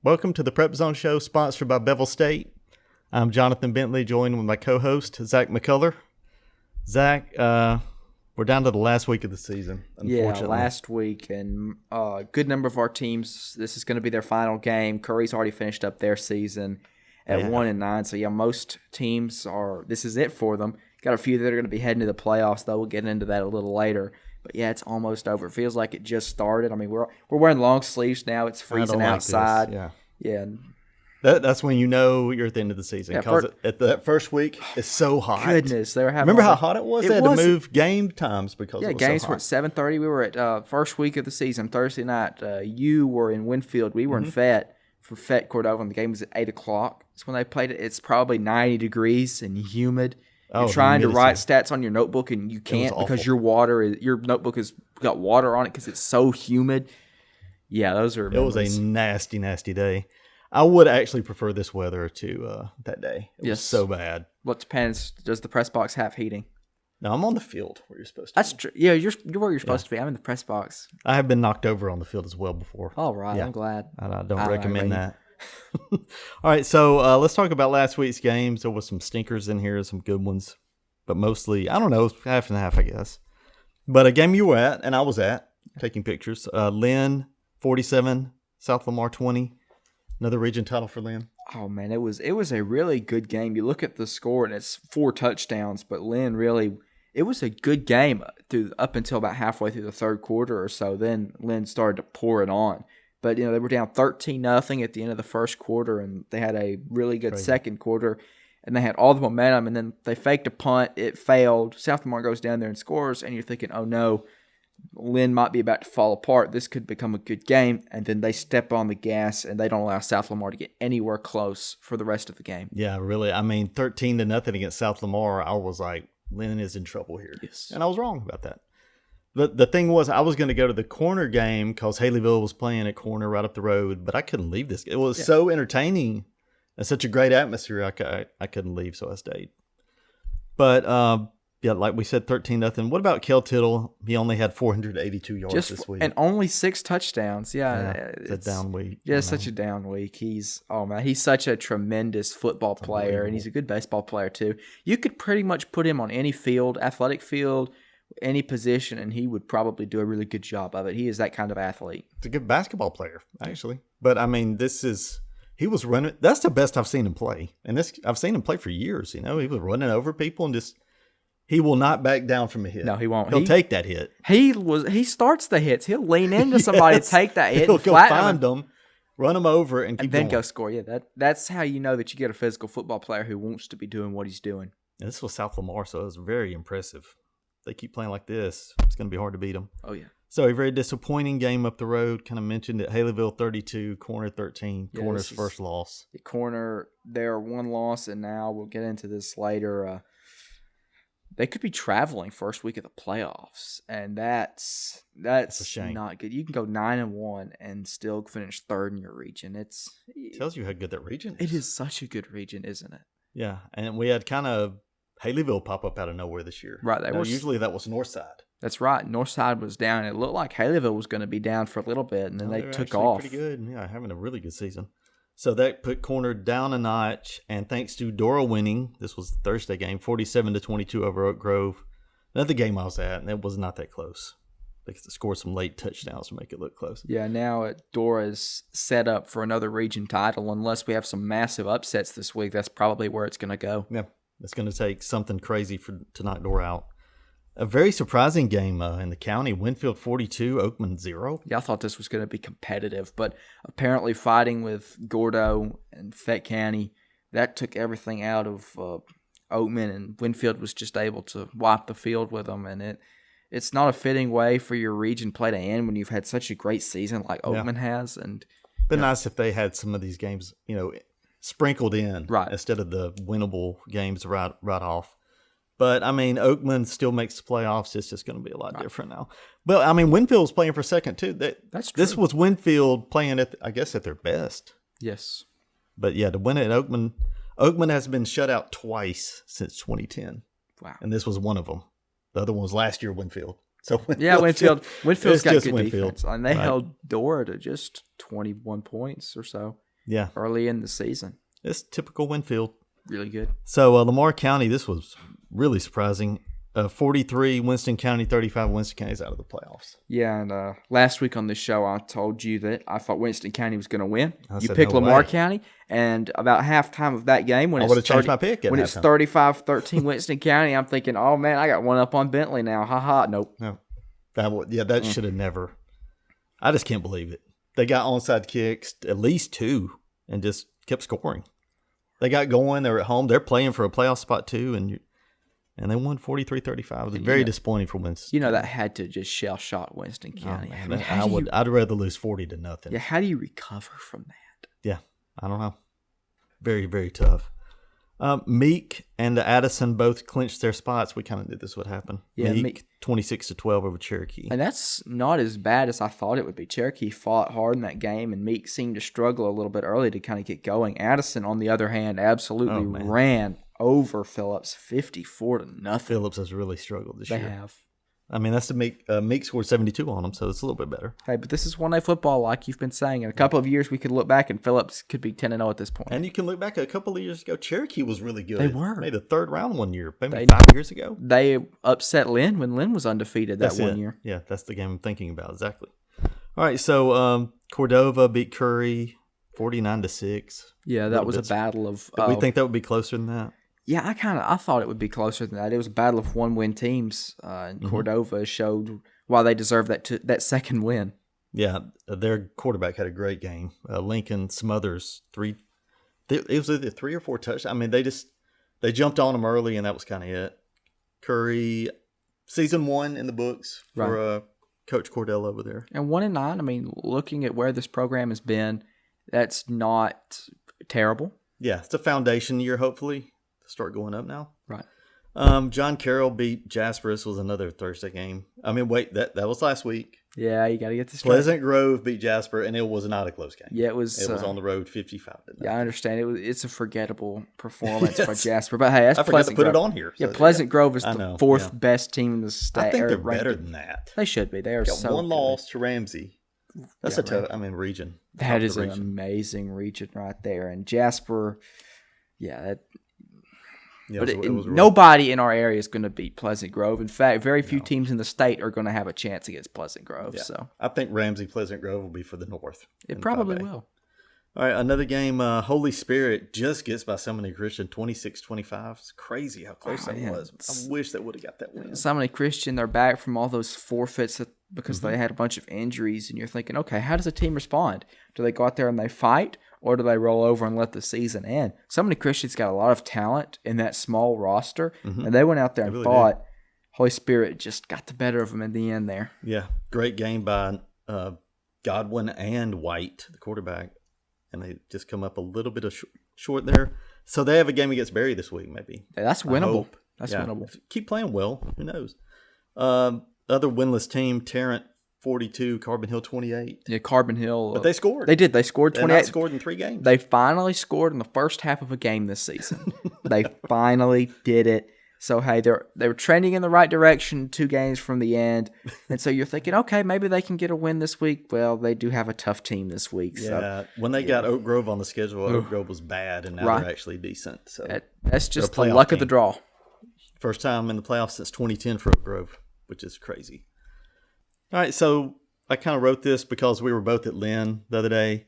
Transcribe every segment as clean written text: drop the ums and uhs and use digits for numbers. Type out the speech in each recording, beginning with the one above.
Welcome to the PrepZone show, sponsored by Bevill State. I'm Johnathan Bentley, joined with my co-host, Zach McCullar. Zach, we're down to the last week of the season, unfortunately. Yeah, last week, and a good number of our teams, this is going to be their final game. Curry's already finished up their season at 1-9, so most teams this is it for them. Got a few that are going to be heading to the playoffs, though. We'll get into that a little later. But yeah, it's almost over. It feels like it just started. I mean, we're wearing long sleeves now. It's freezing outside. Yeah. That's when you know you're at the end of the season, because at that first week it's so hot. Goodness, they were having. Remember how hot it was? They had to move game times because it was games so hot. were at 7:30. We were at first week of the season, Thursday night. You were in Winfield. We were in Fayette for Fayette Cordova, and the game was at 8 o'clock. It's when they played it. It's probably 90 degrees and humid. You're trying to write stats on your notebook, and you can't because your notebook has got water on it because it's so humid. Yeah, those are memories. It was a nasty, nasty day. I would actually prefer this weather to that day. It was so bad. Well, it depends. Does the press box have heating? No, I'm on the field where you're supposed to That's true. Yeah, you're where you're supposed to be. I'm in the press box. I have been knocked over on the field as well before. All right, I'm glad. I don't recommend that. All right, so let's talk about last week's games. There was some stinkers in here, some good ones, but mostly, I don't know, half and half, I guess. But a game you were at, and I was at, taking pictures. Lynn, 47, South Lamar 20. Another region title for Lynn. Oh, man, it was a really good game. You look at the score, and it's 4 touchdowns, but Lynn really – it was a good game up until about halfway through the third quarter or so. Then Lynn started to pour it on. But, they were down 13-0 at the end of the first quarter, and they had a really good second quarter, and they had all the momentum, and then they faked a punt. It failed. South Lamar goes down there and scores, and you're thinking, oh, no, Lynn might be about to fall apart. This could become a good game, and then they step on the gas, and they don't allow South Lamar to get anywhere close for the rest of the game. Yeah, really. I mean, 13-0 against South Lamar, I was like, Lynn is in trouble here. Yes. And I was wrong about that. But the thing was, I was going to go to the corner game because Haleyville was playing at corner right up the road, but I couldn't leave this. It was so entertaining and such a great atmosphere, I couldn't leave, so I stayed. But, like we said, 13-0. What about Kel Tittle? He only had 482 yards this week. And only 6 touchdowns. Yeah, it's a down week. Yeah, such a down week. He's such a tremendous football player, and he's a good baseball player too. You could pretty much put him on any field, athletic field, any position, and he would probably do a really good job of it. He is that kind of athlete. He's a good basketball player, actually. But, I mean, he was running. That's the best I've seen him play. And I've seen him play for years, He was running over people and he will not back down from a hit. No, he won't. He'll take that hit. He starts the hits. He'll lean into somebody, take that hit, he'll and go find them, run them over, and keep then going. Go score. Yeah, that's how you know that you get a physical football player who wants to be doing what he's doing. And this was South Lamar, so it was very impressive. They keep playing like this, it's going to be hard to beat them. Oh, yeah. So a very disappointing game up the road. Kind of mentioned it. Haleyville 32, Corner 13. Yeah, Corner's first loss. The Corner, their one loss, and now we'll get into this later. They could be traveling first week of the playoffs, and that's a shame. not good. You can go 9-1 and still finish third in your region. It tells you how good that region is. It is such a good region, isn't it? Yeah, and we had kind of Haleyville pop up out of nowhere this year. Right. Usually that was Northside. That's right. Northside was down. It looked like Haleyville was going to be down for a little bit, and then they took off. Pretty good. Yeah, having a really good season. So that put Corner down a notch, and thanks to Dora winning, this was the Thursday game, 47-22 over Oak Grove. Another game I was at, and it was not that close. They scored some late touchdowns to make it look close. Yeah, now Dora's set up for another region title. Unless we have some massive upsets this week, that's probably where it's going to go. Yeah. It's going to take something crazy to knock Dora out. A very surprising game in the county. Winfield 42, Oakman 0. Yeah, I thought this was going to be competitive, but apparently fighting with Gordo and Fayette County, that took everything out of Oakman, and Winfield was just able to wipe the field with them. And it's not a fitting way for your region play to end when you've had such a great season like Oakman has. And been nice if they had some of these games, sprinkled in instead of the winnable games right off. But, I mean, Oakman still makes the playoffs. It's just going to be a lot different now. But, I mean, Winfield's playing for second, too. That's true. This was Winfield playing, at their best. Yes. But, yeah, to win it at Oakman has been shut out twice since 2010. Wow. And this was one of them. The other one was last year, Winfield. So Winfield's got good Winfield. defense. And they held Dora to just 21 points or so. Yeah. early in the season. It's typical Winfield. Really good. So Lamar County, this was really surprising. 43, Winston County, 35. Winston County's out of the playoffs. Yeah, and last week on this show, I told you that I thought Winston County was going to win. You said, picked no Lamar way. County, and about halftime of that game, when I would have changed my pick. When it's 35-13 Winston County, I'm thinking, oh man, I got one up on Bentley now. Ha ha. Nope. No, that should have never. I just can't believe it. They got onside kicks, at least 2, and just kept scoring. They got going. They were at home. They're playing for a playoff spot too, and they won 43-35. It was very disappointing for Winston. That had to just shell shock Winston County. Oh, man, I'd rather lose 40-0. Yeah, how do you recover from that? Yeah, I don't know. Very, very tough. Meek and Addison both clinched their spots. We kind of knew this would happen. Yeah, Meek 26-12 over Cherokee. And that's not as bad as I thought it would be. Cherokee fought hard in that game, and Meek seemed to struggle a little bit early to kind of get going. Addison, on the other hand, absolutely ran over Phillips 54-0. Phillips has really struggled this year. They have. I mean, that's Meek scored 72 on them, so it's a little bit better. Hey, but this is 1A football, like you've been saying. In a couple of years, we could look back, and Phillips could be 10-0 at this point. And you can look back a couple of years ago. Cherokee was really good. They were. Made the third round one year, maybe 5 years ago. They upset Lynn when Lynn was undefeated that one year. Yeah, that's the game I'm thinking about, exactly. All right, so Cordova beat Curry 49-6. Yeah, that was a battle of... Did we think that would be closer than that? Yeah, I thought it would be closer than that. It was a battle of one-win teams, and Cordova showed why they deserved that second win. Yeah, their quarterback had a great game. Lincoln Smothers, it was either 3 or 4 touchdowns. I mean, they jumped on him early, and that was kind of it. Curry, season 1 in the books for Coach Cordell over there. And 1-9, I mean, looking at where this program has been, that's not terrible. Yeah, it's a foundation year, hopefully. Start going up now. Right. John Carroll beat Jasper. This was another Thursday game. I mean, wait, that was last week. Yeah, you got to get this straight. Pleasant Grove beat Jasper, and it was not a close game. Yeah, it was. It was on the road, 55. Yeah, I understand. It's a forgettable performance by Jasper, but hey, that's I forgot Pleasant to put Grove. it on here. Yeah, Pleasant Grove is the 4th best team in the state. I think they're better than that. They should be. They are so one good. loss to Ramsey. That's a tough. I mean, region. That is an amazing region right there, and Jasper. Yeah, that. Yeah, but nobody in our area is going to beat Pleasant Grove. In fact, very few teams in the state are going to have a chance against Pleasant Grove. Yeah. So I think Ramsey Pleasant Grove will be for the North. It probably will. All right, another game. Holy Spirit just gets by Sumiton Christian 26-25. It's crazy how close that was. I wish they would have got that win. Sumiton Christian, they're back from all those forfeits because they had a bunch of injuries, and you're thinking, okay, how does a team respond? Do they go out there and they fight, or do they roll over and let the season end? Sumiton Christian's got a lot of talent in that small roster, and they went out there and really fought. Did. Holy Spirit just got the better of them in the end there. Yeah, great game by Godwin and White, the quarterback, and they just come up a little bit of short there. So they have a game against Berry this week, maybe. Yeah, that's winnable. That's winnable. Keep playing well. Who knows? Other winless team, Tarrant 42, Carbon Hill 28. Yeah, Carbon Hill. But they scored. They did. They scored 28. They scored in 3 games. They finally scored in the first half of a game this season. They finally did it. So, hey, they were trending in the right direction 2 games from the end. And so you're thinking, okay, maybe they can get a win this week. Well, they do have a tough team this week. Yeah, so, when they got Oak Grove on the schedule, Oak Grove was bad, and now they're actually decent. So that's just the luck of the draw. First time in the playoffs since 2010 for Oak Grove, which is crazy. All right, so I kind of wrote this because we were both at Lynn the other day.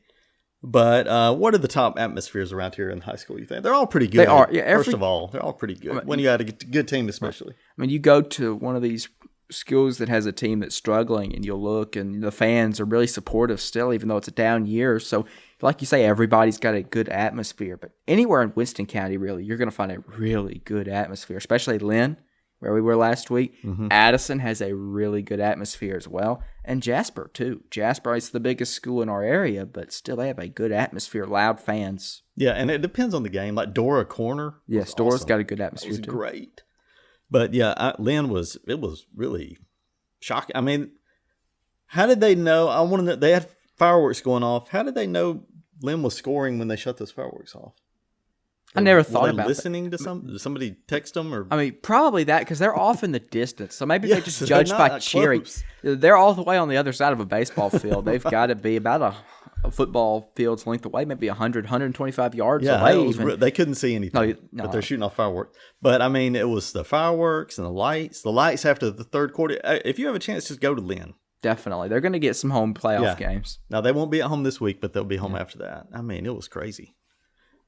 But what are the top atmospheres around here in high school, you think? They're all pretty good. They are. Yeah, first of all, they're all pretty good. When you got a good team especially. I mean, you go to one of these schools that has a team that's struggling, and you'll look, and the fans are really supportive still, even though it's a down year. So, like you say, everybody's got a good atmosphere. But anywhere in Winston County, really, you're going to find a really good atmosphere, especially Lynn, where we were last week. Mm-hmm. Addison has a really good atmosphere as well. And Jasper, too. Jasper is the biggest school in our area, but still they have a good atmosphere, loud fans. Yeah, and it depends on the game. Like Dora Corner. Yes, Dora's awesome. Got a good atmosphere, too. It was great. But, yeah, Lynn was really shocking. I mean, how did they know? I want to know. They had fireworks going off. How did they know Lynn was scoring when they shut those fireworks off? I never Were thought they about listening to did somebody text them or? I mean, probably that because they're off in the distance. So maybe they Yes, just they're judge not by that cheering. close. They're all the way on the other side of a baseball field. They've got to be about a football field's length away, maybe 100, 125 yards away. They couldn't see anything, No. but they're shooting off fireworks. But I mean, it was the fireworks and the lights. The lights after the third quarter. If you have a chance, just go to Lynn. Definitely. They're going to get some home playoff games. Now, they won't be at home this week, but they'll be home after that. I mean, it was crazy.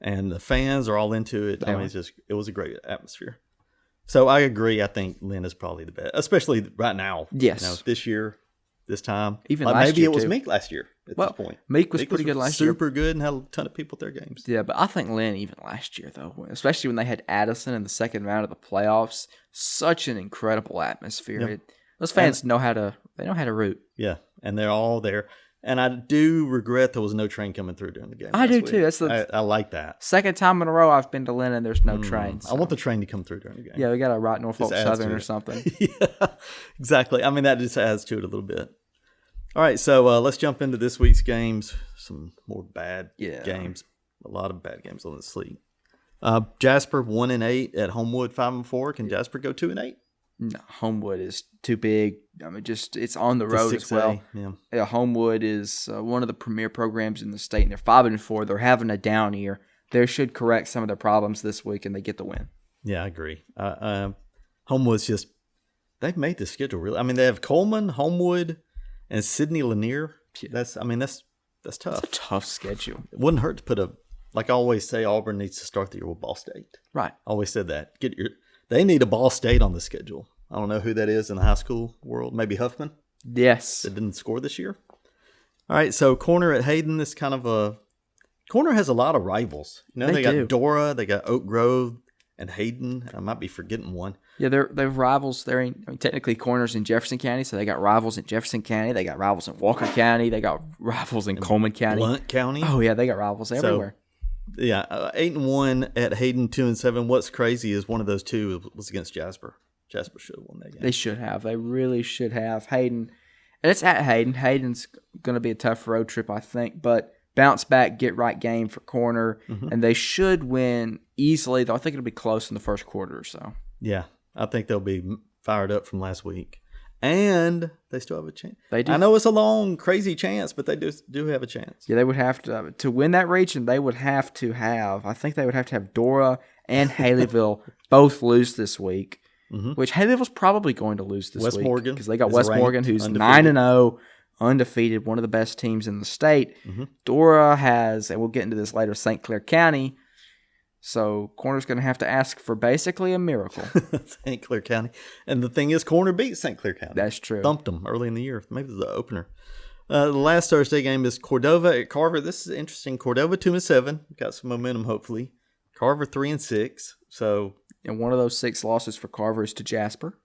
And the fans are all into it. I mean, it was a great atmosphere. So I agree. I think Lynn is probably the best, especially right now. Yes. This year, this time. Even last maybe year, it was too. Meek last year at this point. Meek was pretty good last year. Super good and had a ton of people at their games. Yeah, but I think Lynn even last year, though, especially when they had Addison in the second round of the playoffs, such an incredible atmosphere. Yep. Those fans know how to root. Yeah, and they're all there. And I do regret there was no train coming through during the game. I do too. That's I like that. Second time in a row I've been to Lynn and there's no train. So. I want the train to come through during the game. Yeah, we got to write Norfolk Southern or something. Yeah, exactly. I mean, that just adds to it a little bit. All right, so let's jump into this week's games. Some more bad games. A lot of bad games on the slate. Jasper 1-8 at Homewood 5-4. Can Jasper go 2-8? No, Homewood is too big. I mean, it's on the road as well. Yeah, Homewood is one of the premier programs in the state, and they're 5-4. They're having a down year. They should correct some of their problems this week, and they get the win. Yeah, I agree. Homewood's just they've made the schedule really. I mean, they have Coleman, Homewood, and Sidney Lanier. That's tough. It's a tough schedule. It wouldn't hurt to put like I always say, Auburn needs to start the year with Ball State. Right. I always said that. They need a Ball State on the schedule. I don't know who that is in the high school world. Maybe Huffman? Yes. That didn't score this year. All right, so Corner at Hayden is kind of a... Corner has a lot of rivals. They got Dora, they got Oak Grove, and Hayden. I might be forgetting one. Yeah, they're rivals. Technically Corner's in Jefferson County, so they got rivals in Jefferson County. They got rivals in Walker County. They got rivals in Coleman County. Blount County. Oh, yeah, they got rivals everywhere. Yeah, 8-1 at Hayden, 2-7. What's crazy is one of those two was against Jasper. Jasper should have won that game. They should have. They really should have. Hayden, and it's at Hayden. Hayden's going to be a tough road trip, I think, but bounce back, get right game for Corner, and they should win easily. Though I think it'll be close in the first quarter or so. Yeah, I think they'll be fired up from last week. And they still have a chance. They do. I know it's a long, crazy chance, but they do have a chance. Yeah, they would have to win that region. They would have to have. I think they would have to have Dora and Haleyville both lose this week. Which Haleyville's probably going to lose this West week Morgan because they got West Morgan, who's undefeated. 9-0, undefeated, one of the best teams in the state. Dora has, and we'll get into this later, St. Clair County. So Corner's going to have to ask for basically a miracle. St. Clair County. And the thing is, Corner beat St. Clair County. That's true. Thumped them early in the year. Maybe the opener. The last Thursday game is Cordova at Carver. This is interesting. Cordova 2-7. Got some momentum, hopefully. Carver 3-6. So, and one of those 6 losses for Carver is to Jasper.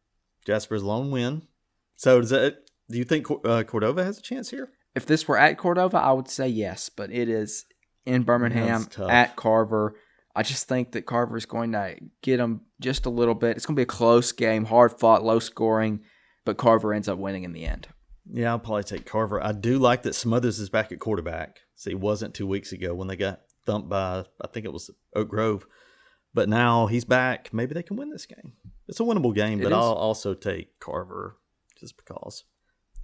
Jasper's lone win. So do you think Cordova has a chance here? If this were at Cordova, I would say yes. But it is in Birmingham at Carver. I just think that Carver is going to get them just a little bit. It's going to be a close game, hard fought, low scoring, but Carver ends up winning in the end. Yeah, I'll probably take Carver. I do like that Smothers is back at quarterback. So he wasn't 2 weeks ago when they got thumped by, I think it was Oak Grove. But now he's back. Maybe they can win this game. It's a winnable game, but I'll also take Carver just because.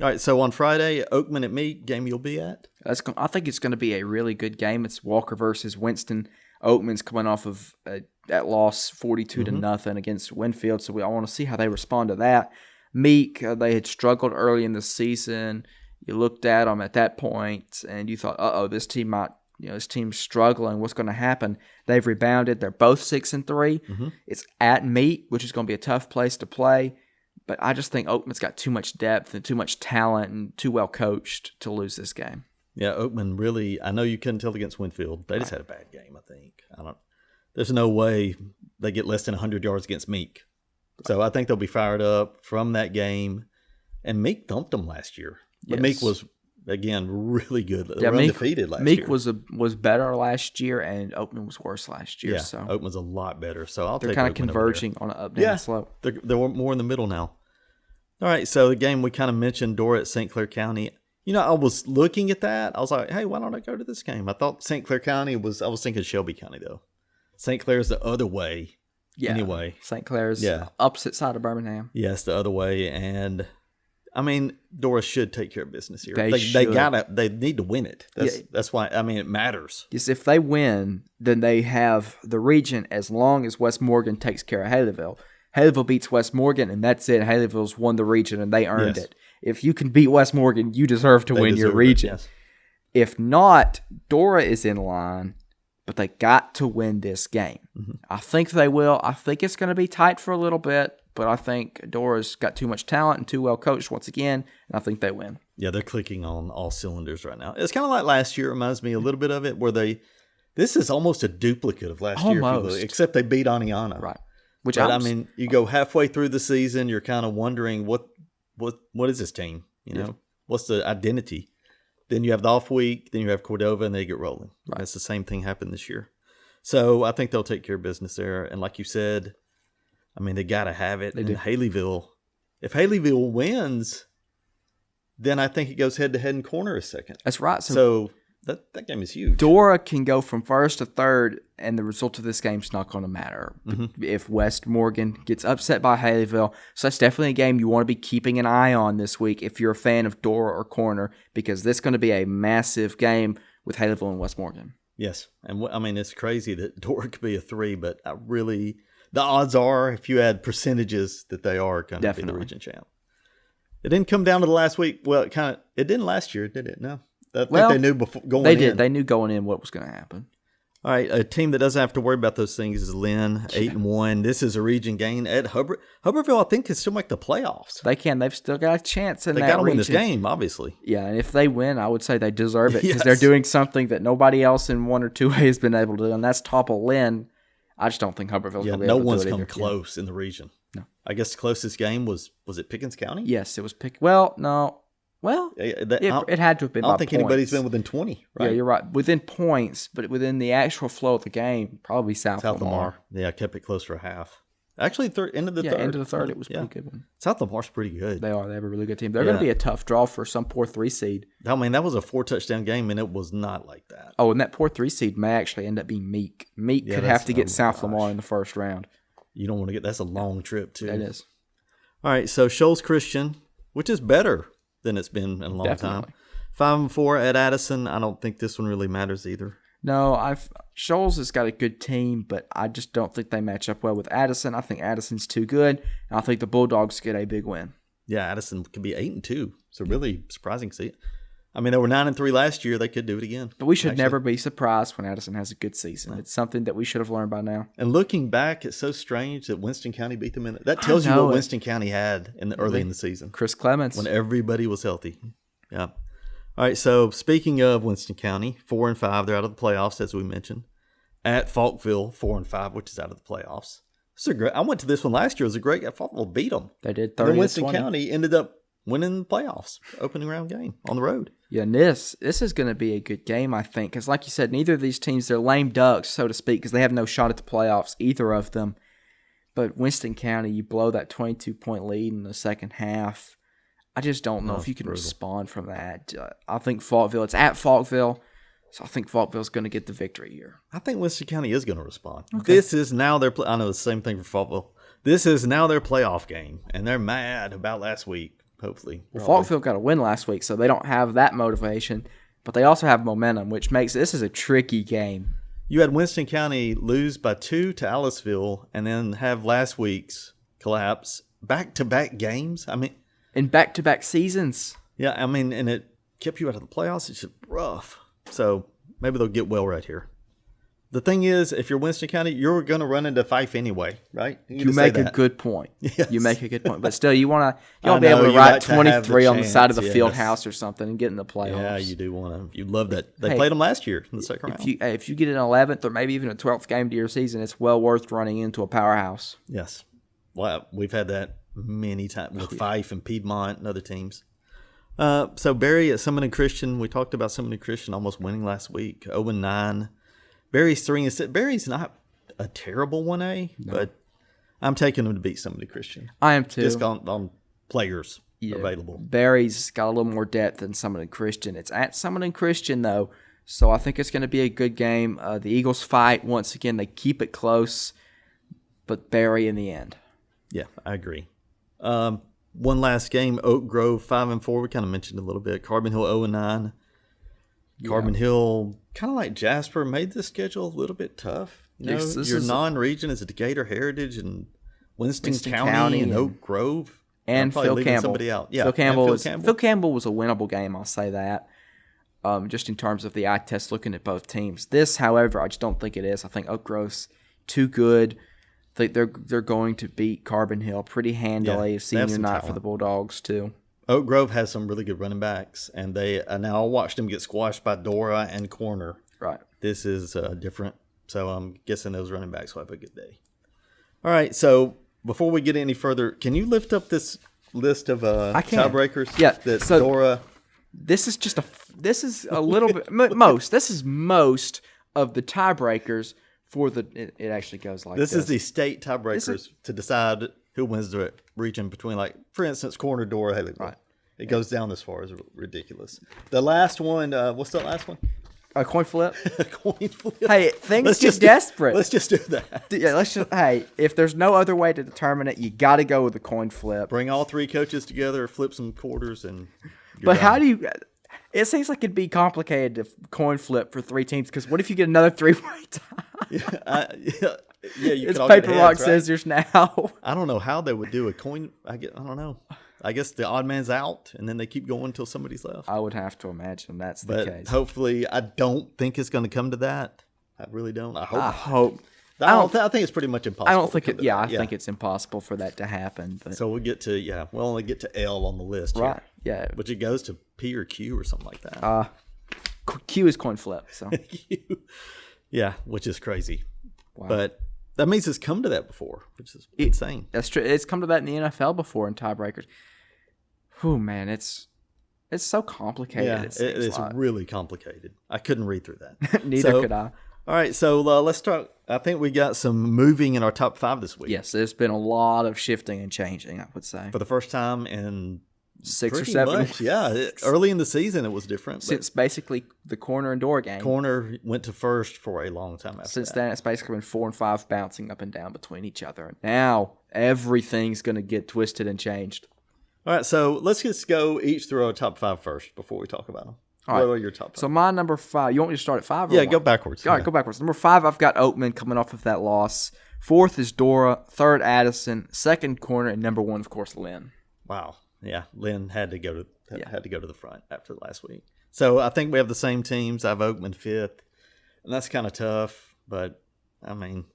All right, so on Friday, Oakman at Meek, game you'll be at? I think it's going to be a really good game. It's Walker versus Winston. Oakman's coming off of that loss 42-0 against Winfield, so I want to see how they respond to that. Meek, they had struggled early in the season. You looked at them at that point, and you thought, this team might, this team's struggling. What's going to happen? They've rebounded. They're both 6-3. It's at Meek, which is going to be a tough place to play. But I just think Oakman's got too much depth and too much talent and too well coached to lose this game. Yeah, Oakman really, I know you couldn't tell against Winfield. They just had a bad game, I think. There's no way they get less than 100 yards against Meek. So I think they'll be fired up from that game. And Meek thumped them last year. But Meek was, again, really good. They were undefeated last year. Meek was better last year, and Oakman was worse last year. Yeah, so Oakman's a lot better. So I'll they're take kind of Oakman converging on an up-down slope. They're more in the middle now. All right, so the game we kind of mentioned, Dora at St. Clair County. I was looking at that. I was like, hey, why don't I go to this game? I thought St. Clair County I was thinking Shelby County, though. St. Clair's the other way. Yeah. Anyway. St. Clair's opposite side of Birmingham. Yes, the other way. And I mean, Dora should take care of business here. They need to win it. That's why, I mean, it matters. Yes, if they win, then they have the region as long as West Morgan takes care of Haleyville. Haleyville beats West Morgan, and that's it. Haleyville's won the region, and they earned it. If you can beat West Morgan, you deserve to win your region. Yes. If not, Dora is in line, but they got to win this game. Mm-hmm. I think they will. I think it's going to be tight for a little bit, but I think Dora's got too much talent and too well coached once again, and I think they win. Yeah, they're clicking on all cylinders right now. It's kind of like last year. It reminds me a little bit of it, where this is almost a duplicate of last year, except they beat Aniana. Right. I mean, you go halfway through the season, you're kind of wondering what is this team? You know, what's the identity? Then you have the off week, then you have Cordova, and they get rolling. Right. That's the same thing happened this year. So I think they'll take care of business there. And like you said, I mean, they got to have it. And Haleyville, if Haleyville wins, then I think it goes head-to-head in corner a second. That's right. So that game is huge. Dora can go from first to third, and the result of this game is not going to matter. Mm-hmm. If West Morgan gets upset by Haleyville, so that's definitely a game you want to be keeping an eye on this week if you're a fan of Dora or corner, because this is going to be a massive game with Haleyville and West Morgan. Yes, and I mean, it's crazy that Dora could be a 3, but the odds are, if you add percentages, that they are going to be the region champ. It didn't come down to the last week. Well, it didn't last year, did it? No. I think they knew before going in. They did. They knew going in what was going to happen. All right, a team that doesn't have to worry about those things is Lynn, 8-1. This is a region game at Hubbardville. I think can still make the playoffs. They can. They've still got a chance in that region. They got to win this game, obviously. Yeah, and if they win, I would say they deserve it because they're doing something that nobody else in 1 or 2A has been able to do, and that's topple Lynn. I just don't think Hubbardville's going to be able to do it. No one's come close in the region. No. I guess the closest game was it Pickens County? Yes, it was Well, no. Well, it had to have been. I don't think anybody's been within 20. Right? Yeah, you're right. Within points, but within the actual flow of the game, probably South Lamar. Yeah, I kept it close for a half. Actually, end of the third. End of the third, it was a pretty good one. South Lamar's pretty good. They are. They have a really good team. They're going to be a tough draw for some poor 3 seed. I mean, that was a 4-touchdown game, and it was not like that. Oh, and that poor 3 seed may actually end up being Meek. Meek could have to get South Lamar in the first round. You don't want to get. That's a long trip too. It is. All right, so Shoals Christian, which is better than it's been in a long time. 5-4 at Addison. I don't think this one really matters either. No, Shoals has got a good team, but I just don't think they match up well with Addison. I think Addison's too good, and I think the Bulldogs get a big win. Yeah, Addison could be 8-2. So really surprising to see it. I mean, they were 9-3 last year. They could do it again. But we should never be surprised when Addison has a good season. No. It's something that we should have learned by now. And looking back, it's so strange that Winston County beat them in it. That tells you what Winston County had early in the season. Chris Clements. When everybody was healthy. Yeah. All right, so speaking of Winston County, 4-5, they're out of the playoffs, as we mentioned. At Falkville, 4-5, which is out of the playoffs. I went to this one last year. It was a great game. Falkville beat them. They did 30-20. Then Winston County ended up winning the playoffs, opening round game on the road. Yeah, and this is going to be a good game, I think, because like you said, neither of these teams, they're lame ducks, so to speak, because they have no shot at the playoffs, either of them. But Winston County, you blow that 22-point lead in the second half. I just don't know if you can respond from that. I think Falkville, it's at Falkville, so I think Falkville's going to get the victory here. I think Winston County is going to respond. Okay. This is now their I know the same thing for Falkville. This is now their playoff game, and they're mad about last week. Hopefully. Well, Falkville got a win last week, so they don't have that motivation, but they also have momentum, which makes this is a tricky game. You had Winston County lose by 2 to Aliceville and then have last week's collapse. Back-to-back games? I mean, in back-to-back seasons. Yeah, I mean, and it kept you out of the playoffs. It's just rough. So maybe they'll get well right here. The thing is, if you're Winston County, you're going to run into Fife anyway, right? You make a good point. Yes. You make a good point. But still, you want to be able to write 23 on the side of the field house or something and get in the playoffs. Yeah, you do want to. You love that. They played them last year in the second round. If you get an 11th or maybe even a 12th game to your season, it's well worth running into a powerhouse. Yes. Well, we've had that many times with Fife and Piedmont and other teams. So Barry at Sumiton Christian, we talked about Sumiton Christian almost winning last week, 0-9. Barry's 3-6. Barry's not a terrible 1A, but I'm taking them to beat Sumiton Christian. I am too. Just on players available. Barry's got a little more depth than Sumiton Christian. It's at Sumiton Christian though, So I think it's going to be a good game. The Eagles fight. Once again, they keep it close, but bury in the end. Yeah, I agree. One last game, Oak Grove 5-4. We kind of mentioned a little bit. Carbon Hill 0-9. Carbon Hill, kind of like Jasper, made the schedule a little bit tough. You know, your non-region is Decatur Heritage and Winston County and Oak Grove. And Phil Campbell. Somebody out. Yeah, Phil Campbell was a winnable game, I'll say that. Just in terms of the eye test looking at both teams. This, however, I just don't think it is. I think Oak Grove's too good. I think they're going to beat Carbon Hill pretty handily. A senior night for the Bulldogs, too. Oak Grove has some really good running backs, and they now I watched them get squashed by Dora and Corner. Right. This is different, so I'm guessing those running backs will have a good day. All right, so before we get any further, can you lift up this list of tiebreakers? Yeah. So Dora. This is a little bit most. This is most of the tiebreakers for the. It actually goes like this. This is the state tiebreakers to decide who wins the region between, like, for instance, Corner, Dora, Haley. Right. It goes down this far. It's ridiculous. The last one. What's the last one? A coin flip. A coin flip. Hey, things get desperate. Let's just do that. Yeah, let's just. Hey, if there's no other way to determine it, you got to go with the coin flip. Bring all three coaches together, flip some quarters, and. But done. How do you? It seems like it'd be complicated to coin flip for three teams. Because what if you get another three-way tie? Yeah. You it's paper, rock, scissors now. I don't know how they would do a coin. I don't know. I guess the odd man's out, and then they keep going until somebody's left. I would have to imagine that's the case. But hopefully, I don't think it's going to come to that. I really don't. I hope. I think it's pretty much impossible. I don't think it. Yeah, I think it's impossible for that to happen. But. So we'll get to we'll only get to L on the list, right? Here. Yeah, which it goes to P or Q or something like that. Q is coin flip. So yeah, which is crazy. Wow. But that means it's come to that before, which is insane. That's true. It's come to that in the NFL before in tiebreakers. Oh man, it's so complicated. Yeah, it's really complicated. I couldn't read through that. Neither could I. All right, so let's talk. I think we got some moving in our top 5 this week. Yes, there's been a lot of shifting and changing, I would say. For the first time in 6 or 7 weeks. Yeah, early in the season it was different. Since basically the Corner and Dora game. Corner went to first for a long time after Since then, it's basically been 4 and 5 bouncing up and down between each other. Now, everything's going to get twisted and changed. All right, so let's just go each through our top 5 first before we talk about them. All right. What are your top 5? So my number 5, you want me to start at 5? Yeah, go backwards. All right, go backwards. Number 5, I've got Oatman coming off of that loss. 4th is Dora. 3rd, Addison. 2nd, Corner. And number 1, of course, Lynn. Wow. Yeah, Lynn had to go to the front after last week. So I think we have the same teams. I have Oatman 5th, and that's kind of tough. But I mean,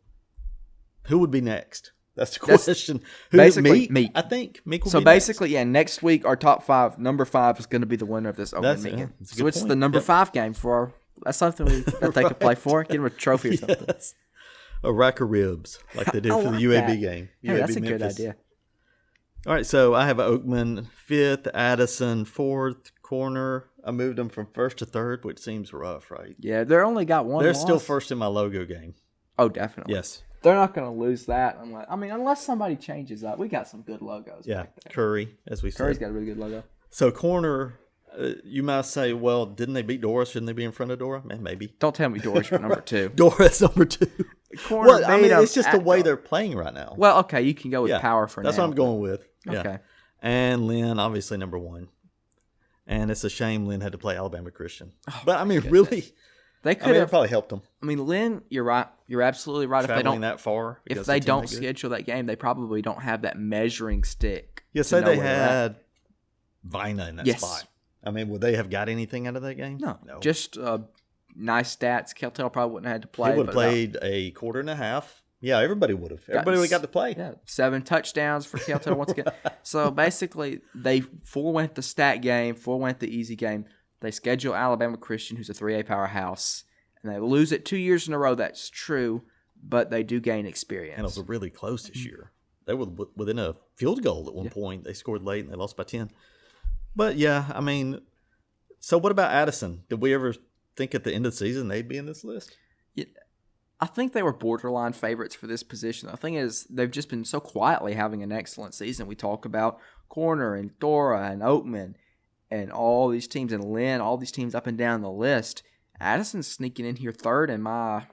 who would be next? That's the question. Basically, Meek. I think Meek will be basically, next. Next week, our top 5, number 5 is going to be the winner of this Oatman Meeting. So it's the number 5 game for our. That's something that they could play for. Get them a trophy or something. Yes. A rack of ribs, like they did for the UAB game. Hey, that's a good idea. All right, so I have Oatman 5th, Addison 4th, Corner. I moved them from 1st to 3rd, which seems rough, right? Yeah, they're only got one. They're still first in my logo game. Oh, definitely. Yes. They're not going to lose that. Unless somebody changes up. We got some good logos. Yeah, Curry, as we said. Curry's got a really good logo. So, Corner, you might say, well, didn't they beat Dora? Shouldn't they be in front of Dora? Man, maybe. Don't tell me Dora's your number 2. Dora's number 2. Corner it's just the way they're playing right now. Well, okay, you can go with power for now. That's what I'm going with. Yeah. Okay. And Lynn, obviously, number 1. And it's a shame Lynn had to play Alabama Christian. But, I mean, really... They could have probably helped them. I mean, Lynn, you're right. You're absolutely right. Traveling that far, if they don't schedule that game, they probably don't have that measuring stick. Yeah, say they had Vina in that spot. I mean, would they have got anything out of that game? No. Just nice stats. Keltel probably wouldn't have had to play. They would have played a quarter and a half. Yeah, everybody would have. Everybody would have got to play. Yeah, 7 touchdowns for Keltel once again. So basically, they forewent the stat game, forewent the easy game. They schedule Alabama Christian, who's a 3A powerhouse, and they lose it 2 years in a row. That's true, but they do gain experience. And it was really close this year. They were within a field goal at one point. They scored late, and they lost by 10. But, yeah, I mean, so what about Addison? Did we ever think at the end of the season they'd be in this list? Yeah, I think they were borderline favorites for this position. The thing is, they've just been so quietly having an excellent season. We talk about Corner and Dora and Oatman and all these teams, and Lynn, all these teams up and down the list, Addison's sneaking in here third in my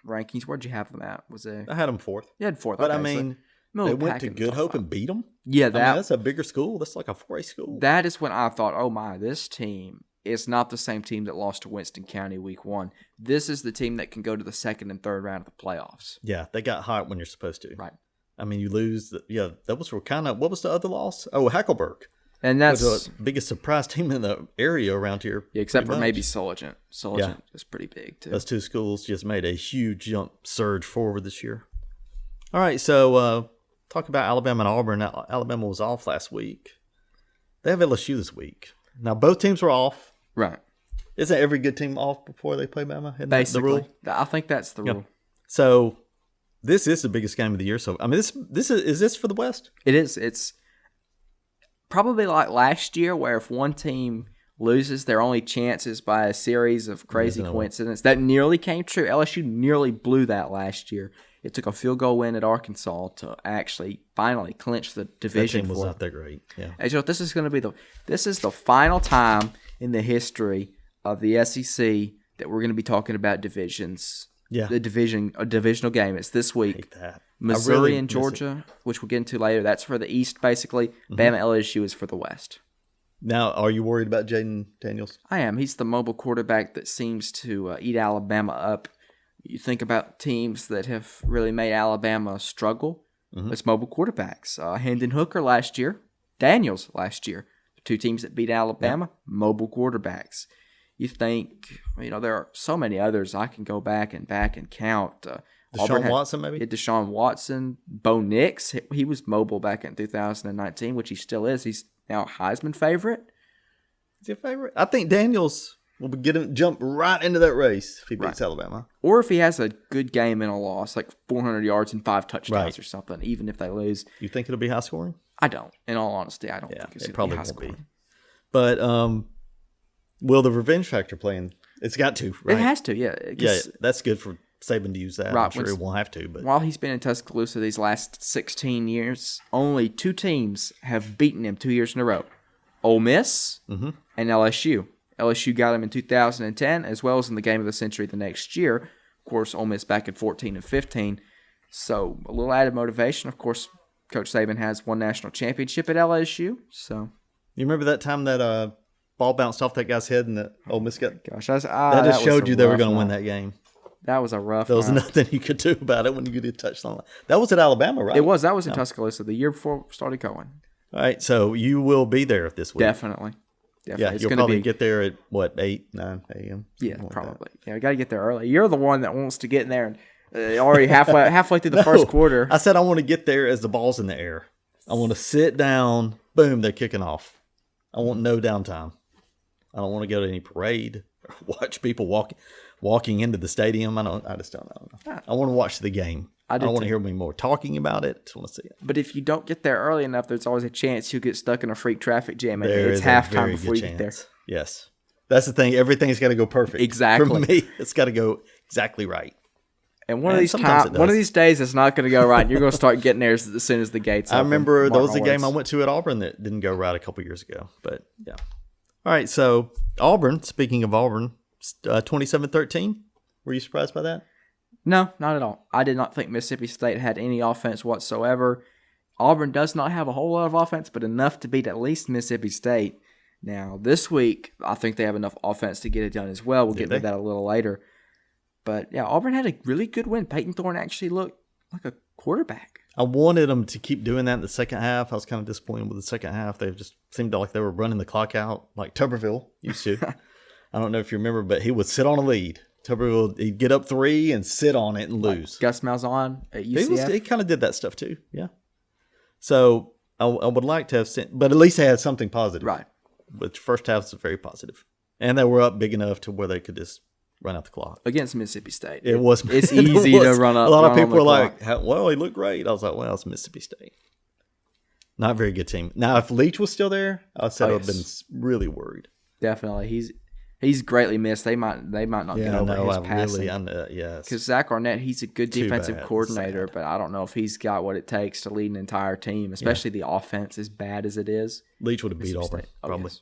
rankings. Where'd you have them at? I had them fourth. You had fourth. But okay, I mean, they went to Good Hope and beat them. Yeah, that's a bigger school. That's like a 4A school. That is when I thought, oh my, this team is not the same team that lost to Winston County week 1. This is the team that can go to the second and third round of the playoffs. Yeah, they got hot when you're supposed to. Right. I mean, you lose. That was kind of, what was the other loss? Oh, Hackleburg. And that's the biggest surprise team in the area around here. Yeah, except for maybe Sumiton. Sumiton is pretty big, too. Those two schools just made a huge surge forward this year. All right, so talk about Alabama and Auburn. Now, Alabama was off last week. They have LSU this week. Now, both teams were off. Right. Isn't every good team off before they play Bama? Isn't Basically. That the rule? I think that's the rule. So, this is the biggest game of the year. So, I mean, is this for the West? It is. It's probably like last year where if one team loses, their only chance is by a series of crazy coincidences. That nearly came true. LSU nearly blew that last year. It took a field goal win at Arkansas to actually finally clinch the division. That team was not that great. Yeah. As you know, this is going to be the final time in the history of the SEC that we're going to be talking about divisions. Yeah. A divisional game. It's this week. I hate that. Missouri and Georgia, which we'll get into later. That's for the East, basically. Bama LSU is for the West. Now, are you worried about Jaden Daniels? I am. He's the mobile quarterback that seems to eat Alabama up. You think about teams that have really made Alabama struggle. It's mobile quarterbacks. Hendon Hooker last year, Daniels last year. Two teams that beat Alabama, mobile quarterbacks. You think, there are so many others. I can go back and count. Deshaun Watson, maybe? Deshaun Watson. Bo Nix, he was mobile back in 2019, which he still is. He's now a Heisman favorite. Is he a favorite? I think Daniels will get him jump right into that race if he beats Alabama. Or if he has a good game and a loss, like 400 yards and 5 touchdowns or something, even if they lose. You think it'll be high scoring? I don't. In all honesty, I don't think it's going to be high scoring. But will the revenge factor play in? It's got to, right? It has to, yeah. Yeah, that's good for Saban to use that. Right, I'm sure he won't have to. But while he's been in Tuscaloosa these last 16 years, only 2 teams have beaten him 2 years in a row. Ole Miss and LSU. LSU got him in 2010, as well as in the game of the century the next year. Of course, Ole Miss back in 14 and 15. So a little added motivation. Of course, Coach Saban has one national championship at LSU. So you remember that time that ball bounced off that guy's head and that Ole Miss got? Gosh, that just showed you they were going to win that game. That was a rough. There was nothing you could do about it when you did touchdown. That was at Alabama, right? It was. That was in Tuscaloosa the year before we started going. All right, so you will be there this week. Definitely. Yeah, you'll probably get there at, 8, 9 a.m.? Yeah, probably. Yeah, we got to get there early. You're the one that wants to get in there and already halfway through the first quarter. I said I want to get there as the ball's in the air. I want to sit down. Boom, they're kicking off. I want no downtime. I don't want to go to any parade or watch people walking into the stadium. I just don't know. I want to watch the game. I don't want to hear any more talking about it. I just want to see it. But if you don't get there early enough, there's always a chance you'll get stuck in a freak traffic jam. And it's halftime before you get there. Yes. That's the thing. Everything's got to go perfect. Exactly. For me, it's got to go exactly right. And one of these days, it's not going to go right. You're going to start getting there as soon as the gates open. I remember there was a game I went to at Auburn that didn't go right a couple years ago. But, yeah. All right, so Auburn, speaking of Auburn, 27-13. Were you surprised by that? No, not at all. I did not think Mississippi State had any offense whatsoever. Auburn does not have a whole lot of offense, but enough to beat at least Mississippi State. Now, this week, I think they have enough offense to get it done as well. We'll get to that a little later. But, yeah, Auburn had a really good win. Peyton Thorne actually looked like a quarterback. I wanted them to keep doing that in the second half. I was kind of disappointed with the second half. They just seemed like they were running the clock out like Tuberville used to. I don't know if you remember, but he would sit on a lead. Tuberville, he'd get up 3 and sit on it and lose. Gus Malzahn at UCF. He kind of did that stuff too, yeah. So I would like to have sent, but at least they had something positive. Right. But the first half was very positive. And they were up big enough to where they could just run out the clock. Against Mississippi State. It's easy to run up. A lot of people were like, well, he looked great. I was like, well, it's Mississippi State. Not a very good team. Now, if Leach was still there, I would say I would have been really worried. Definitely. He's greatly missed. They might not get over his passing. Yes. Because Zach Arnett, he's a good defensive coordinator, but I don't know if he's got what it takes to lead an entire team, especially the offense as bad as it is. Leach would have beat Auburn, probably. Yes.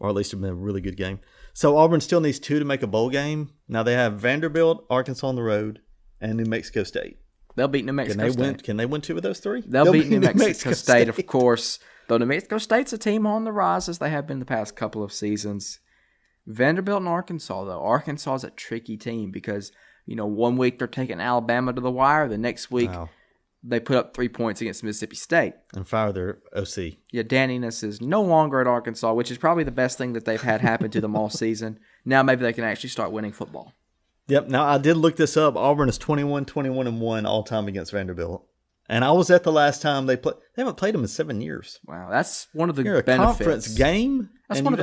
or at least it'd been a really good game. So Auburn still needs 2 to make a bowl game. Now they have Vanderbilt, Arkansas on the road, and New Mexico State. They'll beat New Mexico State. Can they win 2 of those 3? They'll beat New Mexico State, of course. Though New Mexico State's a team on the rise as they have been the past couple of seasons. Vanderbilt and Arkansas, though. Arkansas is a tricky team because, 1 week they're taking Alabama to the wire. The next week they put up 3 points against Mississippi State. And fire their OC. Yeah, Dan Enos is no longer at Arkansas, which is probably the best thing that they've had happen to them all season. Now maybe they can actually start winning football. Yep. Now, I did look this up. Auburn is 21-1 all time against Vanderbilt. And I was at the last time they played. They haven't played them in 7 years. Wow, that's one of the You're benefits. A conference game. That's one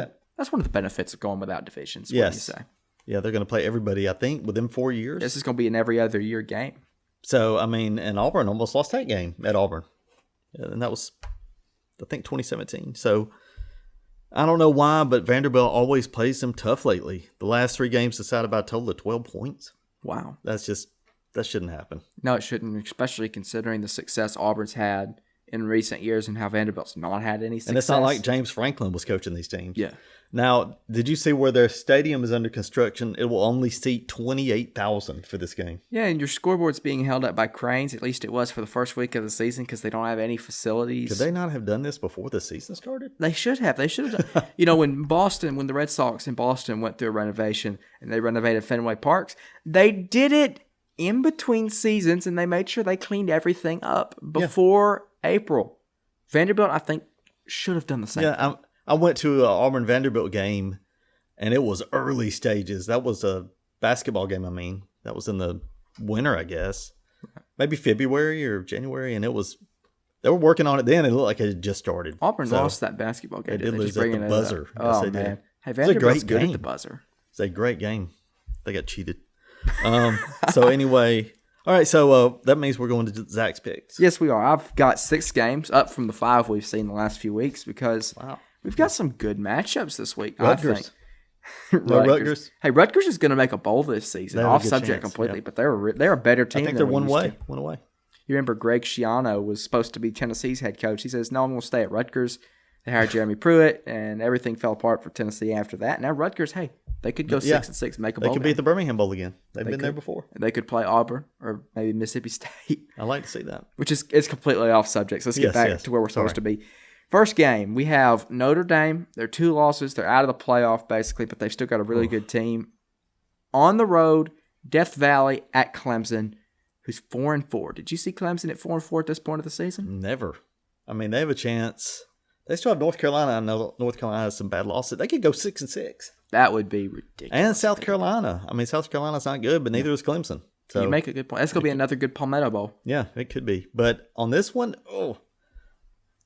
of the benefits of going without divisions. Yes. What do you say? Yeah, they're going to play everybody, I think, within 4 years. This is going to be an every other year game. So, and Auburn almost lost that game at Auburn. And that was, I think, 2017. So, I don't know why, but Vanderbilt always plays them tough lately. The last 3 games decided by a total of 12 points. Wow. That shouldn't happen. No, it shouldn't, especially considering the success Auburn's had in recent years and how Vanderbilt's not had any success. And it's not like James Franklin was coaching these teams. Yeah. Now, did you see where their stadium is under construction? It will only seat 28,000 for this game. Yeah, and your scoreboard's being held up by cranes. At least it was for the first week of the season because they don't have any facilities. Could they not have done this before the season started? They should have. They should have done. When the Red Sox in Boston went through a renovation and they renovated Fenway Parks, they did it in between seasons and they made sure they cleaned everything up before April. Vanderbilt, I think, should have done the same. Yeah, I went to an Auburn Vanderbilt game, and it was early stages. That was a basketball game, That was in the winter, I guess. Maybe February or January, and they were working on it then. It looked like it had just started. Auburn lost that basketball game. They did lose at the buzzer. Oh, yes, man. Hey, Vanderbilt's good at the buzzer. It's a great game. They got cheated. So anyway... All right, so that means we're going to Zach's picks. Yes, we are. I've got 6 games up from the 5 we've seen the last few weeks because we've got some good matchups this week, Rutgers. I think. Rutgers. Hey, Rutgers is going to make a bowl this season. Off subject completely, but they're a better team. I think they're one away. You remember Greg Schiano was supposed to be Tennessee's head coach. He says, no, I'm going to stay at Rutgers. They hired Jeremy Pruitt, and everything fell apart for Tennessee after that. Now Rutgers, hey, they could go 6-6, make a bowl. They could beat the Birmingham Bowl again. They've been there before. They could play Auburn or maybe Mississippi State. I like to see that. It's completely off subject. So let's get back to where we're supposed to be. First game, we have Notre Dame. They're 2 losses. They're out of the playoff basically, but they've still got a really good team. On the road, Death Valley at Clemson, who's 4-4. Did you see Clemson at 4-4 at this point of the season? Never. They have a chance. They still have North Carolina. I know North Carolina has some bad losses. They could go 6-6. That would be ridiculous. And South Carolina. South Carolina's not good, but neither is Clemson. So you make a good point. That's going to be another good Palmetto Bowl. Yeah, it could be. But on this one,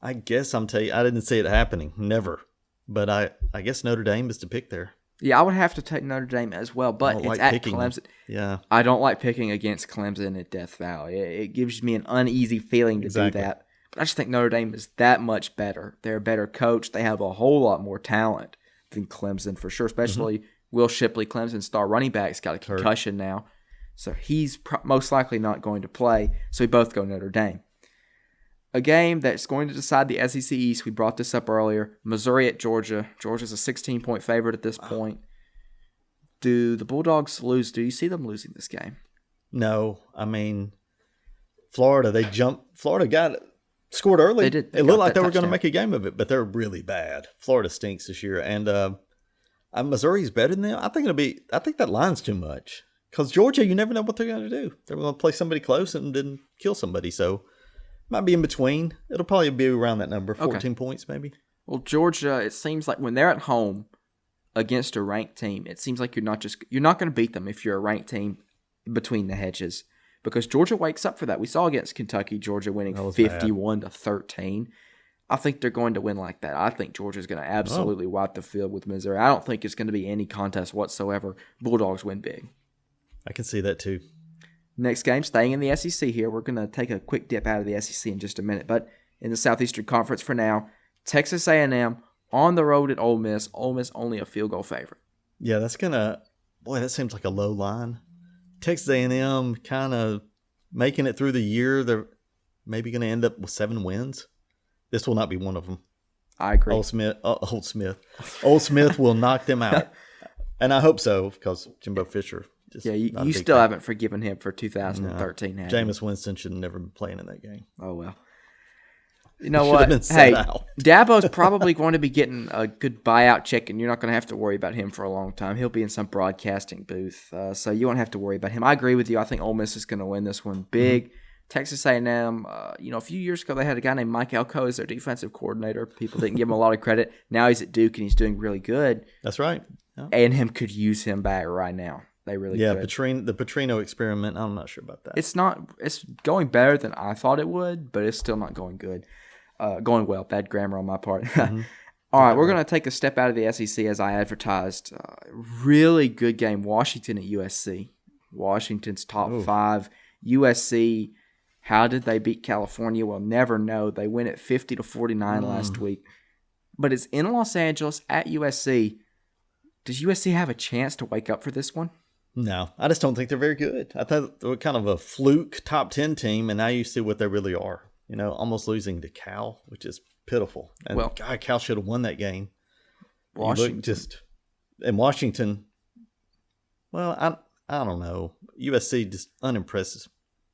I guess I didn't see it happening. Never. But I guess Notre Dame is to pick there. Yeah, I would have to take Notre Dame as well, but it's at Clemson. Yeah. I don't like picking against Clemson at Death Valley. It gives me an uneasy feeling to do that. I just think Notre Dame is that much better. They're a better coach. They have a whole lot more talent than Clemson for sure, especially Will Shipley, Clemson's star running back, has got a concussion now. So he's most likely not going to play. So we both go Notre Dame. A game that's going to decide the SEC East. We brought this up earlier. Missouri at Georgia. Georgia's a 16-point favorite at this point. Do the Bulldogs lose? Do you see them losing this game? No. Florida, Florida scored early. They did. It looked like they were going to make a game of it, but they're really bad. Florida stinks this year, and Missouri's better than them. I think that line's too much because Georgia, you never know what they're going to do. They're going to play somebody close and then kill somebody. So might be in between. It'll probably be around that number, 14 points maybe. Well, Georgia, it seems like when they're at home against a ranked team, it seems like you're not going to beat them if you're a ranked team between the hedges. Because Georgia wakes up for that. We saw against Kentucky, Georgia winning 51-13. I think they're going to win like that. I think Georgia's going to absolutely wipe the field with Missouri. I don't think it's going to be any contest whatsoever. Bulldogs win big. I can see that too. Next game, staying in the SEC here. We're going to take a quick dip out of the SEC in just a minute. But in the Southeastern Conference for now, Texas A&M on the road at Ole Miss. Ole Miss only a field goal favorite. Yeah, that seems like a low line. Texas A&M kind of making it through the year. They're maybe going to end up with 7 wins. This will not be one of them. I agree. Old Smith will knock them out. And I hope so, because Jimbo Fisher. Yeah, you still haven't forgiven him for 2013. No. Jameis Winston should have never been playing in that game. Oh, well. You know what? Hey, Dabo's probably going to be getting a good buyout check, and you're not going to have to worry about him for a long time. He'll be in some broadcasting booth, so you won't have to worry about him. I agree with you. I think Ole Miss is going to win this one big. Mm-hmm. Texas A&M, a few years ago they had a guy named Mike Elko as their defensive coordinator. People didn't give him a lot of credit. Now he's at Duke, and he's doing really good. That's right. Yeah. A&M could use him back right now. They really could. The Petrino experiment, I'm not sure about that. It's going better than I thought it would, but it's still not going good. Going well. Bad grammar on my part. Mm-hmm. All right, we're going to take a step out of the SEC as I advertised. Really good game. Washington at USC. Washington's top 5. USC, how did they beat California? We'll never know. They win at 50-49 last week. But it's in Los Angeles at USC. Does USC have a chance to wake up for this one? No, I just don't think they're very good. I thought they were kind of a fluke top 10 team, and now you see what they really are. Almost losing to Cal, which is pitiful. And God, Cal should have won that game. Washington. Well, I don't know. USC just unimpressive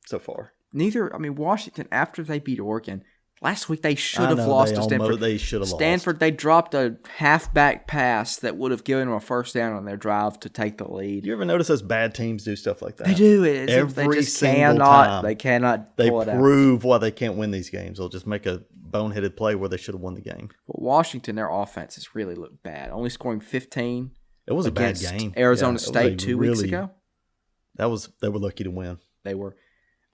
so far. Washington, after they beat Oregon, last week they should have lost to Stanford. They should have lost. Stanford, they dropped a halfback pass that would have given them a first down on their drive to take the lead. You ever notice those bad teams do stuff like that? They do. Every single time. They cannot They pull it out. prove why they can't win these games. They'll just make a boneheaded play where they should have won the game. Well, Washington, their offense has really looked bad. Only scoring 15. It was a bad game. Arizona State 2 weeks ago. They were lucky to win. They were.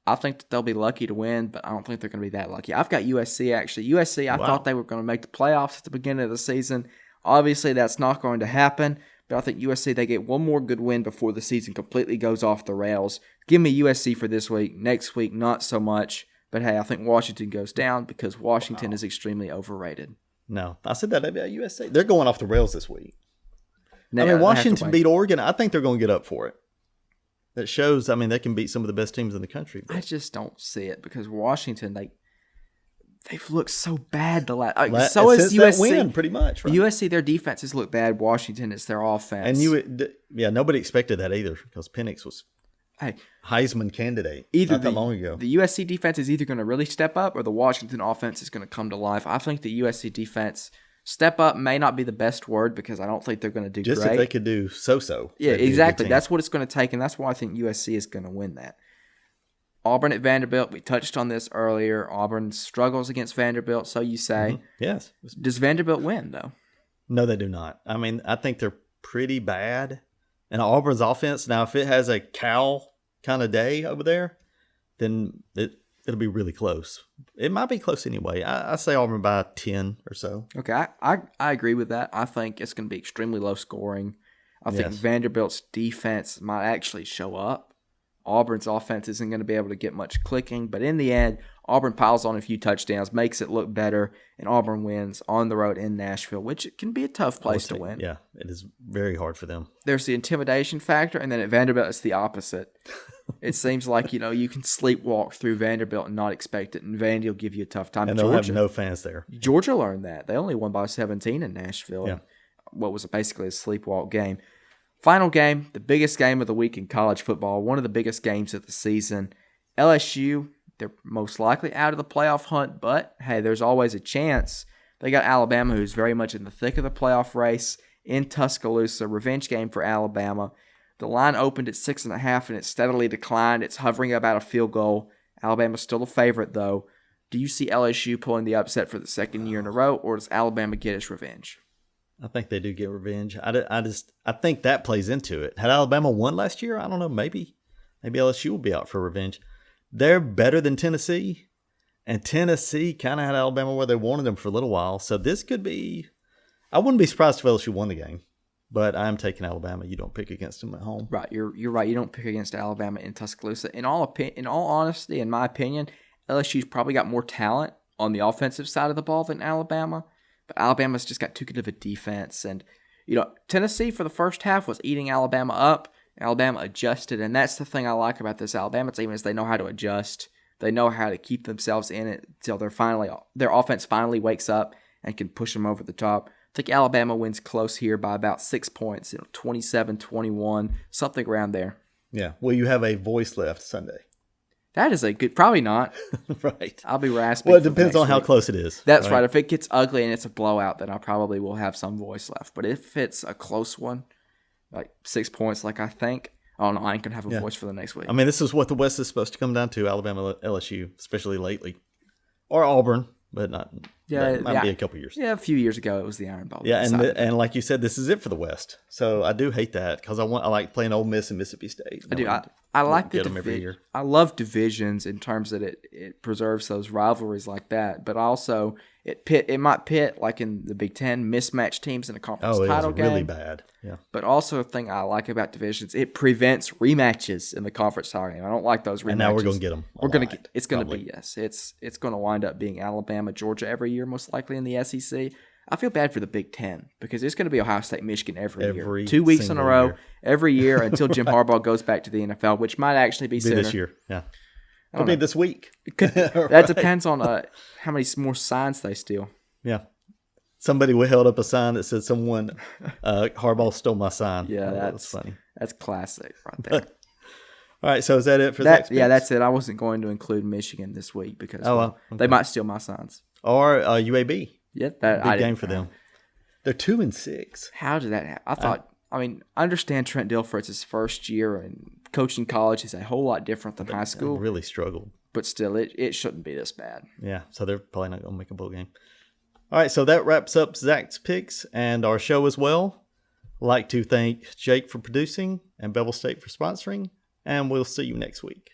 I think that they'll be lucky to win, but I don't think they're going to be that lucky. I've got USC, actually. USC, I thought they were going to make the playoffs at the beginning of the season. Obviously, that's not going to happen, but I think USC, they get one more good win before the season completely goes off the rails. Give me USC for this week. Next week, not so much. But, hey, I think Washington goes down because Washington is extremely overrated. No, I said that about USC. They're going off the rails this week. Washington beat Oregon. I think they're going to get up for it. That shows, they can beat some of the best teams in the country. But I just don't see it because Washington, they've looked so bad the last. So is USC. That win, pretty much. Right? USC, their defenses look bad. Washington, it's their offense. And nobody expected that either because Penix was Heisman candidate not that long ago. The USC defense is either going to really step up or the Washington offense is going to come to life. I think the USC defense. Step up may not be the best word because I don't think they're going to do just great. If they could do so-so. Yeah, exactly. That's what it's going to take, and that's why I think USC is going to win that. Auburn at Vanderbilt. We touched on this earlier. Auburn struggles against Vanderbilt, so you say. Mm-hmm. Yes. Does Vanderbilt win, though? No, they do not. I think they're pretty bad. And Auburn's offense, now, if it has a Cal kind of day over there, then it'll be really close. It might be close anyway. I say Auburn by 10 or so. Okay, I agree with that. I think it's going to be extremely low scoring. I think Vanderbilt's defense might actually show up. Auburn's offense isn't going to be able to get much clicking, but in the end, Auburn piles on a few touchdowns, makes it look better, and Auburn wins on the road in Nashville, which it can be a tough place to win. Yeah, it is very hard for them. There's the intimidation factor, and then at Vanderbilt, it's the opposite. It seems like, you can sleepwalk through Vanderbilt and not expect it, and Vandy will give you a tough time. And they'll have no fans there. Georgia learned that. They only won by 17 in Nashville. Yeah. What was basically a sleepwalk game. Final game, the biggest game of the week in college football, one of the biggest games of the season. LSU, they're most likely out of the playoff hunt, but, hey, there's always a chance. They got Alabama, who's very much in the thick of the playoff race in Tuscaloosa. Revenge game for Alabama. The line opened at 6.5, and it steadily declined. It's hovering about a field goal. Alabama's still a favorite, though. Do you see LSU pulling the upset for the second year in a row, or does Alabama get its revenge? I think they do get revenge. I think that plays into it. Had Alabama won last year? I don't know. Maybe LSU will be out for revenge. They're better than Tennessee, and Tennessee kind of had Alabama where they wanted them for a little while. So this could be – I wouldn't be surprised if LSU won the game. But I'm taking Alabama. You don't pick against them at home. Right, you're right. You don't pick against Alabama in Tuscaloosa. In all honesty, in my opinion, LSU's probably got more talent on the offensive side of the ball than Alabama. But Alabama's just got too good of a defense. And, Tennessee for the first half was eating Alabama up. Alabama adjusted, and that's the thing I like about this Alabama team is they know how to adjust. They know how to keep themselves in it until their offense finally wakes up and can push them over the top. I think Alabama wins close here by about 6 points, 27-21, something around there. Yeah. Will you have a voice left Sunday? That is a good, probably not. Right. I'll be rasping. Well, it depends on how close it is. That's right. If it gets ugly and it's a blowout, then I probably will have some voice left. But if it's a close one, like 6 points, like I think, oh no, I ain't going to have a voice for the next week. I mean, this is what the West is supposed to come down to, Alabama, LSU, especially lately. Or Auburn, but not. Yeah, it might be a couple years. Yeah, a few years ago, it was the Iron Bowl. Yeah, and like you said, this is it for the West. So I do hate that because I like playing Ole Miss and Mississippi State. I do. I like the division. I love divisions in terms that it preserves those rivalries like that, but also it might pit like in the Big Ten mismatched teams in a conference title game. Really bad. Yeah. But also a thing I like about divisions, it prevents rematches in the conference title game. I don't like those rematches. And now we're going to get them. It's going to be yes. It's going to wind up being Alabama, Georgia every year, most likely in the SEC. I feel bad for the Big Ten because it's going to be Ohio State, Michigan every year. 2 weeks in a row, every year until Jim Harbaugh goes back to the NFL, which might actually be sooner. This year, yeah. It'll be this week. That depends on how many more signs they steal. Yeah. Somebody held up a sign that said someone, Harbaugh stole my sign. Yeah, that's funny. That's classic right there. All right, so is that it for that? Yeah, that's it. I wasn't going to include Michigan this week because they might steal my signs. Or UAB. Yeah, big game for them. They're 2-6. How did that happen? I understand Trent Dilfer's first year and coaching college is a whole lot different than high school. They really struggled. But still, it shouldn't be this bad. Yeah, so they're probably not going to make a bowl game. All right, so that wraps up Zach's picks and our show as well. I'd like to thank Jake for producing and Bevill State for sponsoring, and we'll see you next week.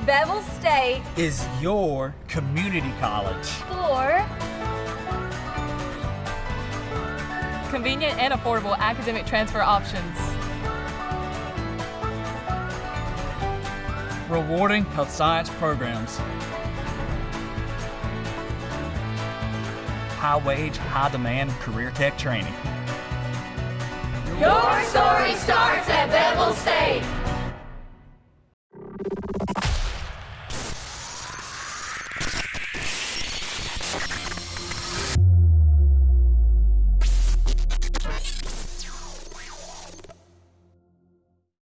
Bevill State is your community college for convenient and affordable academic transfer options, rewarding health science programs, high wage, high demand career tech training. Your story starts at Bevill State.